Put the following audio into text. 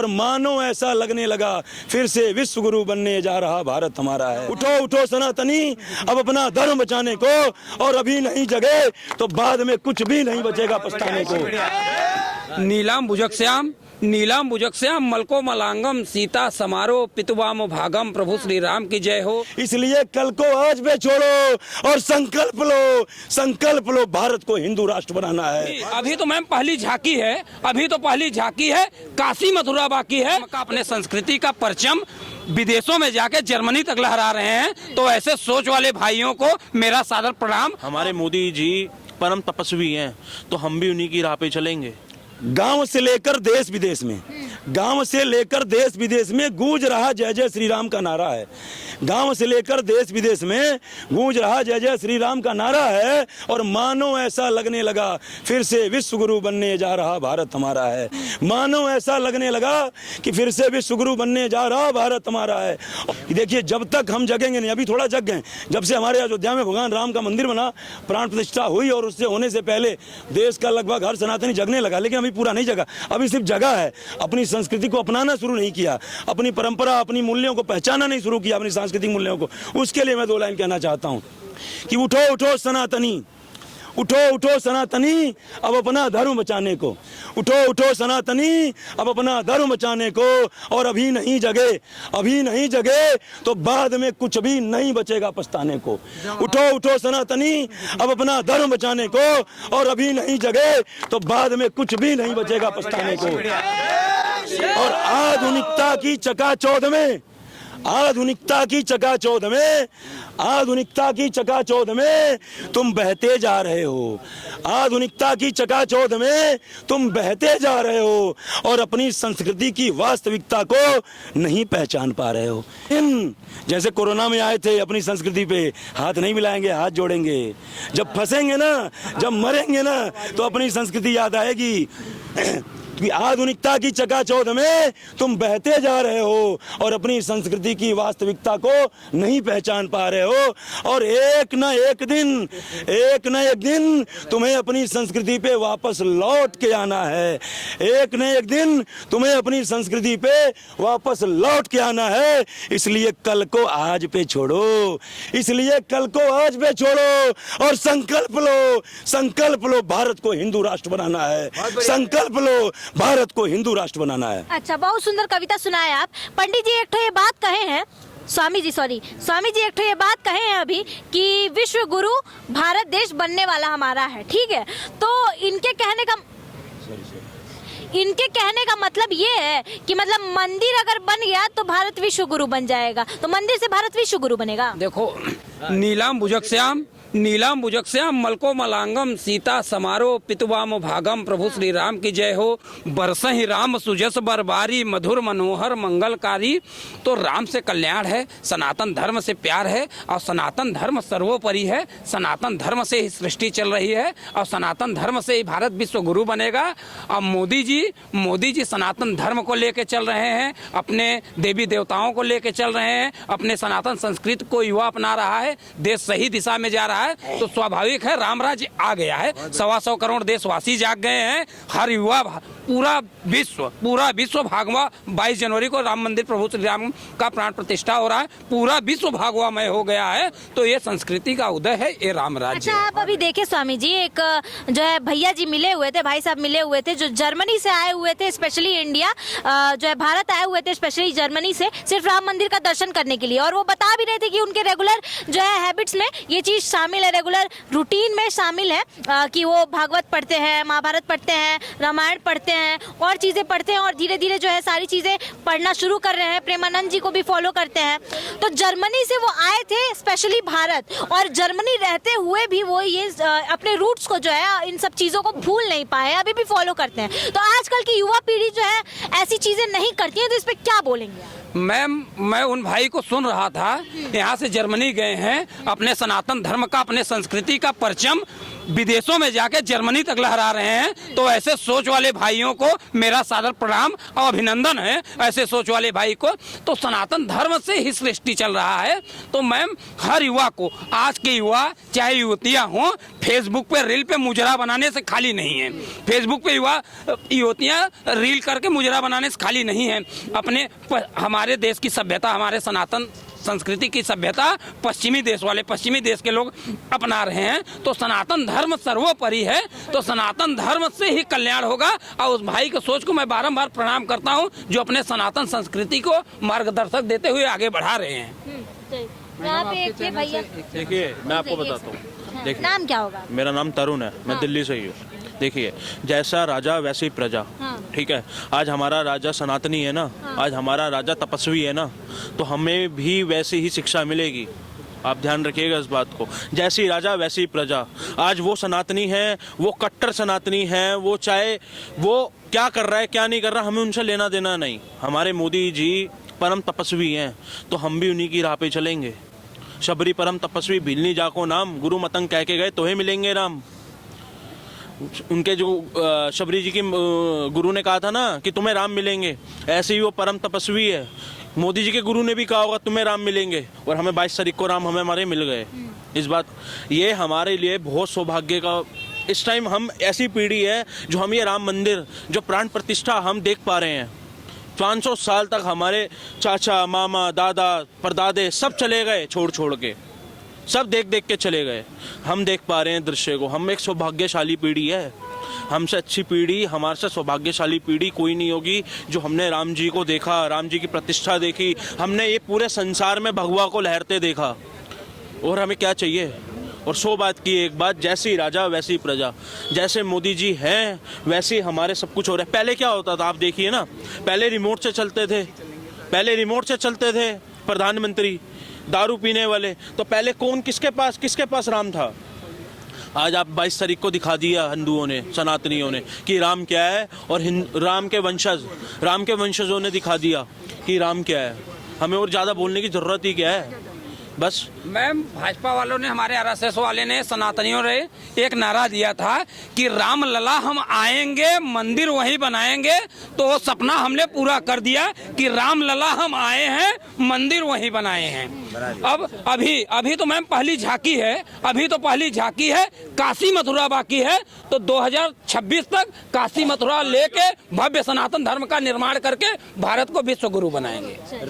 और मानो ऐसा लगने लगा फिर से विश्व गुरु बनने जा रहा भारत हमारा है। उठो उठो सनातनी, अब अपना धर्म बचाने को, और अभी नहीं जगे तो बाद में कुछ भी नहीं बचेगा पछताने को। नीलाम भुजग श्याम मलको मलांगम सीता समारोह पितुवाम भागम, प्रभु श्री राम की जय हो। इसलिए कल को आज पे छोड़ो और संकल्प लो भारत को हिंदू राष्ट्र बनाना है। अभी तो मैम पहली झांकी है, काशी मथुरा बाकी है। अपने संस्कृति का परचम विदेशों में जाके जर्मनी तक लहरा रहे हैं, तो ऐसे सोच वाले भाइयों को मेरा सादर प्रणाम। हमारे मोदी जी परम तपस्वी हैं, तो हम भी उन्हीं की राह पे चलेंगे। गांव से लेकर देश विदेश में गूंज रहा जय जय श्री राम का नारा है। गांव से लेकर देश विदेश में गूंज रहा जय जय श्री राम का नारा है। और मानो ऐसा लगने लगा फिर से विश्व गुरु बनने जा रहा भारत हमारा है। मानो ऐसा लगने लगा कि फिर से विश्व गुरु बनने जा रहा भारत हमारा है। देखिए, जब तक हम जगेंगे नहीं, अभी थोड़ा जग गए, जब से हमारे अयोध्या में भगवान राम का मंदिर बना, प्राण प्रतिष्ठा हुई, और उससे होने से पहले देश का लगभग हर सनातनी जगने लगा, लेकिन अभी पूरा नहीं जगा। अभी सिर्फ जगह है, अपनी संस्कृति को अपनाना शुरू नहीं किया, अपनी परंपरा, अपनी मूल्यों को पहचाना नहीं शुरू किया, अपनी सांस्कृतिक मूल्यों को। उसके लिए मैं 2 लाइन कहना चाहता हूं कि उठो उठो सनातनी, अब अपना धर्म बचाने को। उठो सनातनी, अब अपना धर्म बचाने को, और अभी नहीं जगे तो बाद में कुछ भी नहीं बचेगा पछताने को। उठो सनातनी, अब अपना धर्म बचाने को, और अभी नहीं जगे तो बाद में कुछ भी नहीं बचेगा पछताने को। और आधुनिकता की चकाचौंध में तुम बहते जा रहे हो, और अपनी संस्कृति की वास्तविकता को नहीं पहचान पा रहे हो। जैसे कोरोना में आए थे, अपनी संस्कृति पे हाथ नहीं मिलाएंगे, हाथ जोड़ेंगे। जब फंसेंगे ना, जब मरेंगे ना, तो अपनी संस्कृति याद आएगी। कि आधुनिकता की चकाचौंध में तुम बहते जा रहे हो, और अपनी संस्कृति की वास्तविकता को नहीं पहचान पा रहे हो। और एक न एक दिन तुम्हें अपनी संस्कृति पे वापस लौट के आना है। इसलिए कल को आज पे छोड़ो, और संकल्प लो भारत को हिंदू राष्ट्र बनाना है। संकल्प लो, भारत को हिंदू राष्ट्र बनाना है। अच्छा, बहुत सुंदर कविता सुनाए आप। पंडित जी एक तो ये बात कहे हैं, स्वामी जी एक तो ये बात कहे हैं अभी कि विश्व गुरु भारत देश बनने वाला हमारा है, ठीक है। तो इनके कहने का मतलब ये है कि मतलब मंदिर अगर बन गया तो भारत विश्व गुरु बन जाएगा, तो मंदिर से भारत विश्व गुरु बनेगा। देखो, नीलाम भुजग श्याम मलको मलांगम सीता समारोह पितुवाम भागम, प्रभु श्री राम की जय हो। बरसहि राम सुजस बरबारी, मधुर मनोहर मंगलकारी। तो राम से कल्याण है, सनातन धर्म से प्यार है, और सनातन धर्म सर्वोपरि है। सनातन धर्म से ही सृष्टि चल रही है, और सनातन धर्म से ही भारत विश्व गुरु बनेगा। और मोदी जी सनातन धर्म को लेके चल रहे हैं, अपने देवी देवताओं को लेके चल रहे हैं, अपने सनातन संस्कृति को युवा अपना रहा है, देश सही दिशा में जा रहा है। तो स्वाभाविक है राम राज्य आ गया है। 125 करोड़ देशवासी जाग गए हैं। हर युवा, पूरा विश्व भागवा। 22 जनवरी को राम मंदिर प्रभु श्री राम का प्राण प्रतिष्ठा हो रहा है। पूरा विश्व भागवामय हो गया है। तो ये संस्कृति का उदय है, ये राम राज्य। अच्छा, आप अभी देखे स्वामी जी, एक जो है भैया जी मिले हुए थे, भाई साहब मिले हुए थे, जो जर्मनी से आए हुए थे, स्पेशली इंडिया जो है भारत आए हुए थे, स्पेशली जर्मनी से, सिर्फ राम मंदिर का दर्शन करने के लिए। और वो बता भी रहे थे कि उनके रेगुलर जो है हैबिट्स में ये चीज शामिल है, रेगुलर रूटीन में शामिल है कि वो भागवत पढ़ते हैं, महाभारत पढ़ते हैं, रामायण पढ़ते हैं, और चीजें पढ़ते हैं, और धीरे धीरे जो है सारी चीजें पढ़ना शुरू कर रहे हैं। प्रेमानंद जी को भी फॉलो करते हैं। तो जर्मनी से वो आए थे स्पेशली भारत, और जर्मनी रहते हुए भी वो ये अपने रूट्स को जो है, इन सब चीजों को भूल नहीं पाए, अभी भी फॉलो करते हैं। तो आजकल की युवा पीढ़ी जो है ऐसी चीजें नहीं करती है, तो इस पे क्या बोलेंगे? मैं उन भाई को सुन रहा था, यहाँ से जर्मनी गए हैं, अपने सनातन धर्म का, अपने संस्कृति का परचम विदेशों में जाके जर्मनी तक लहरा रहे हैं। तो ऐसे सोच वाले भाइयों को मेरा सादर प्रणाम और अभिनंदन है, ऐसे सोच वाले भाई को। तो सनातन धर्म से ही सृष्टि चल रहा है। तो मैम हर युवा को, आज के युवा चाहे युवतियां हों, फेसबुक पे रील पे मुजरा बनाने से खाली नहीं है। फेसबुक पे युवतियां रील करके मुजरा बनाने से खाली नहीं है। अपने हमारे देश की सभ्यता, हमारे सनातन संस्कृति की सभ्यता पश्चिमी देश के लोग अपना रहे हैं। तो सनातन धर्म सर्वोपरि है। तो सनातन धर्म से ही कल्याण होगा। और उस भाई की सोच को मैं बारंबार प्रणाम करता हूं, जो अपने सनातन संस्कृति को मार्गदर्शक देते हुए आगे बढ़ा रहे हैं। यहाँ पे एक थे भैया, देखिए मैं आपको बताता हूँ। देखिए नाम क्या होगा? मेरा नाम तरुण है, मैं दिल्ली से ही हूँ। देखिए जैसा राजा वैसी प्रजा, ठीक है। आज हमारा राजा सनातनी है ना, आज हमारा राजा तपस्वी है ना, तो हमें भी वैसी ही शिक्षा मिलेगी। आप ध्यान रखिएगा इस बात को। जैसी राजा वैसी प्रजा। आज वो सनातनी है, वो कट्टर सनातनी है, वो चाहे वो क्या कर रहा है क्या नहीं कर रहा, हमें उनसे लेना देना नहीं। हमारे मोदी जी परम तपस्वी हैं, तो हम भी उन्हीं की राह पे चलेंगे। शबरी परम तपस्वी भिलनी जाको नाम, गुरु मतंग कह के गए तो ही मिलेंगे राम। उनके जो शबरी जी की गुरु ने कहा था ना कि तुम्हें राम मिलेंगे, ऐसे ही वो परम तपस्वी है। मोदी जी के गुरु ने भी कहा होगा तुम्हें राम मिलेंगे, और हमें 22 तारीख को राम हमारे मिल गए। इस बात, ये हमारे लिए बहुत सौभाग्य का इस टाइम हम ऐसी पीढ़ी है जो हम ये राम मंदिर जो प्राण प्रतिष्ठा हम देख पा रहे हैं। 500 साल तक हमारे चाचा, मामा, दादा, परदादे सब चले गए छोड़ के, सब देख के चले गए। हम देख पा रहे हैं दृश्य को। हम एक सौभाग्यशाली पीढ़ी है। हमसे अच्छी पीढ़ी, हमारे से सौभाग्यशाली पीढ़ी कोई नहीं होगी, जो हमने राम जी को देखा, राम जी की प्रतिष्ठा देखी, हमने ये पूरे संसार में भगवा को लहरते देखा। और हमें क्या चाहिए? और 100 बात की एक बात, जैसी राजा वैसी प्रजा। जैसे मोदी जी हैं वैसे हमारे सब कुछ हो रहा है। पहले क्या होता था आप देखिए ना, पहले रिमोट से चलते थे प्रधानमंत्री, दारू पीने वाले। तो पहले कौन किसके पास राम था? आज आप 22 तारीख को दिखा दिया हिंदुओं ने, सनातनियों ने, कि राम क्या है। और राम के वंशजों ने दिखा दिया कि राम क्या है। हमें और ज़्यादा बोलने की ज़रूरत ही क्या है? बस मैम भाजपा वालों ने, हमारे आरएसएस वाले ने, सनातनियों ने एक नारा दिया था कि राम लला हम आएंगे, मंदिर वहीं बनाएंगे। तो वो सपना हमने पूरा कर दिया कि राम लला हम आए हैं, मंदिर वहीं बनाए हैं। अब अभी तो मैम पहली झांकी है, काशी मथुरा बाकी है। तो 2026 तक काशी मथुरा लेके भव्य सनातन धर्म का निर्माण करके भारत को विश्व गुरु बनाएंगे।